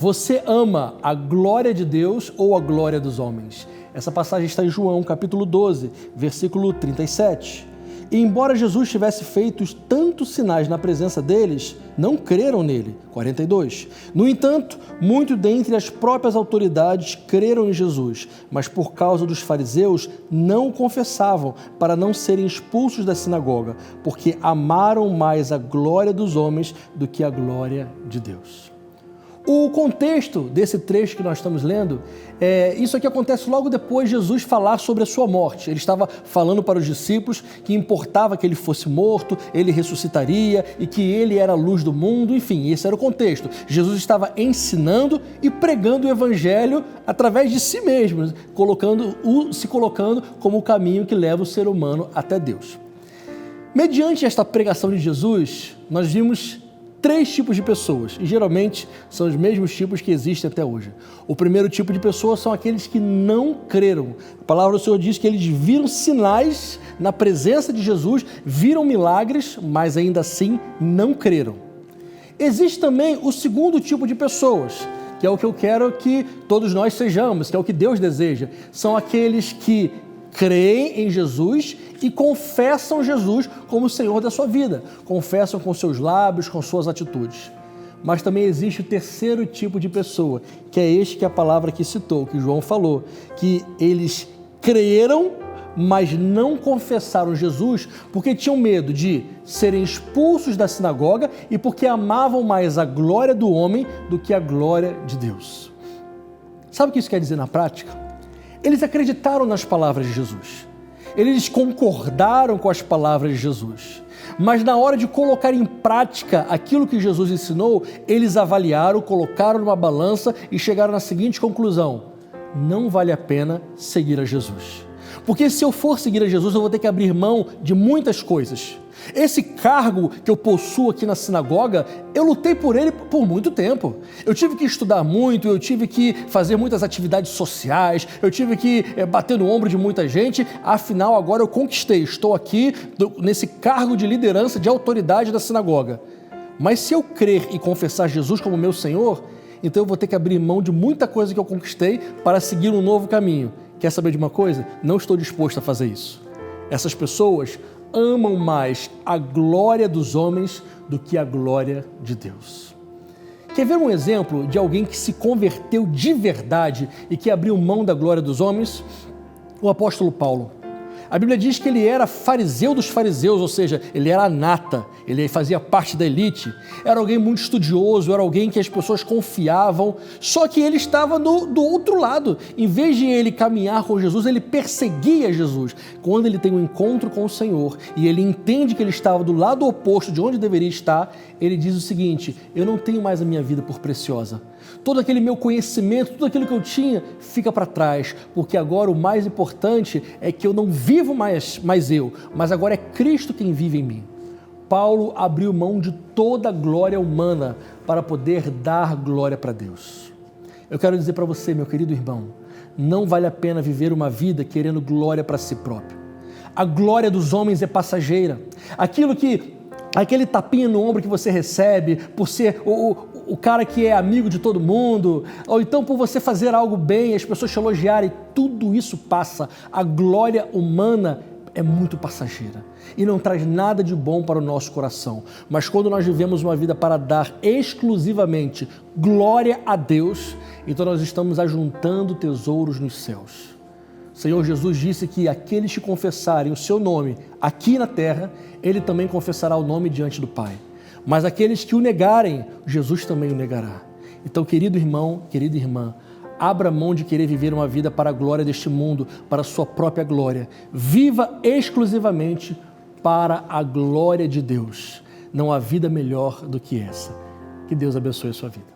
você ama a glória de Deus ou a glória dos homens? Essa passagem está em João, capítulo 12, versículo 37. E embora Jesus tivesse feito tantos sinais na presença deles, não creram nele. 42. No entanto, muitos dentre as próprias autoridades creram em Jesus, mas por causa dos fariseus não o confessavam, para não serem expulsos da sinagoga, porque amaram mais a glória dos homens do que a glória de Deus. O contexto desse trecho que nós estamos lendo, isso aqui acontece logo depois de Jesus falar sobre a sua morte. Ele estava falando para os discípulos que importava que ele fosse morto, ele ressuscitaria e que ele era a luz do mundo, enfim, esse era o contexto. Jesus estava ensinando e pregando o evangelho através de si mesmo, se colocando como o caminho que leva o ser humano até Deus. Mediante esta pregação de Jesus, nós vimos 3 tipos de pessoas, e geralmente são os mesmos tipos que existem até hoje. O primeiro tipo de pessoas são aqueles que não creram. A palavra do Senhor diz que eles viram sinais na presença de Jesus, viram milagres, mas ainda assim não creram. Existe também o segundo tipo de pessoas, que é o que eu quero que todos nós sejamos, que é o que Deus deseja. São aqueles que creem em Jesus e confessam Jesus como o Senhor da sua vida. Confessam com seus lábios, com suas atitudes. Mas também existe o terceiro tipo de pessoa, que é este que a palavra aqui citou, que João falou, que eles creram, mas não confessaram Jesus porque tinham medo de serem expulsos da sinagoga e porque amavam mais a glória do homem do que a glória de Deus. Sabe o que isso quer dizer na prática? Eles acreditaram nas palavras de Jesus, eles concordaram com as palavras de Jesus, mas na hora de colocar em prática aquilo que Jesus ensinou, eles avaliaram, colocaram numa balança e chegaram na seguinte conclusão: não vale a pena seguir a Jesus. Porque se eu for seguir a Jesus, eu vou ter que abrir mão de muitas coisas. Esse cargo que eu possuo aqui na sinagoga, eu lutei por ele por muito tempo. Eu tive que estudar muito, eu tive que fazer muitas atividades sociais, eu tive que bater no ombro de muita gente, afinal agora eu conquistei, estou aqui nesse cargo de liderança, de autoridade da sinagoga. Mas se eu crer e confessar Jesus como meu Senhor, então eu vou ter que abrir mão de muita coisa que eu conquistei para seguir um novo caminho. Quer saber de uma coisa? Não estou disposto a fazer isso. Essas pessoas amam mais a glória dos homens do que a glória de Deus. Quer ver um exemplo de alguém que se converteu de verdade e que abriu mão da glória dos homens? O apóstolo Paulo. A Bíblia diz que ele era fariseu dos fariseus, ou seja, ele era a nata, ele fazia parte da elite, era alguém muito estudioso, era alguém que as pessoas confiavam, só que ele estava do outro lado. Em vez de ele caminhar com Jesus, ele perseguia Jesus. Quando ele tem um encontro com o Senhor e ele entende que ele estava do lado oposto de onde deveria estar, ele diz o seguinte: eu não tenho mais a minha vida por preciosa. Todo aquele meu conhecimento, tudo aquilo que eu tinha, fica para trás, porque agora o mais importante é que eu não vivo mais eu, mas agora é Cristo quem vive em mim. Paulo abriu mão de toda a glória humana para poder dar glória para Deus. Eu quero dizer para você, meu querido irmão, não vale a pena viver uma vida querendo glória para si próprio. A glória dos homens é passageira. Aquele tapinha no ombro que você recebe por ser o cara que é amigo de todo mundo, ou então por você fazer algo bem, as pessoas te elogiarem, tudo isso passa. A glória humana é muito passageira e não traz nada de bom para o nosso coração. Mas quando nós vivemos uma vida para dar exclusivamente glória a Deus, então nós estamos ajuntando tesouros nos céus. O Senhor Jesus disse que aqueles que confessarem o seu nome aqui na terra, Ele também confessará o nome diante do Pai. Mas aqueles que o negarem, Jesus também o negará. Então, querido irmão, querida irmã, abra mão de querer viver uma vida para a glória deste mundo, para a sua própria glória. Viva exclusivamente para a glória de Deus. Não há vida melhor do que essa. Que Deus abençoe a sua vida.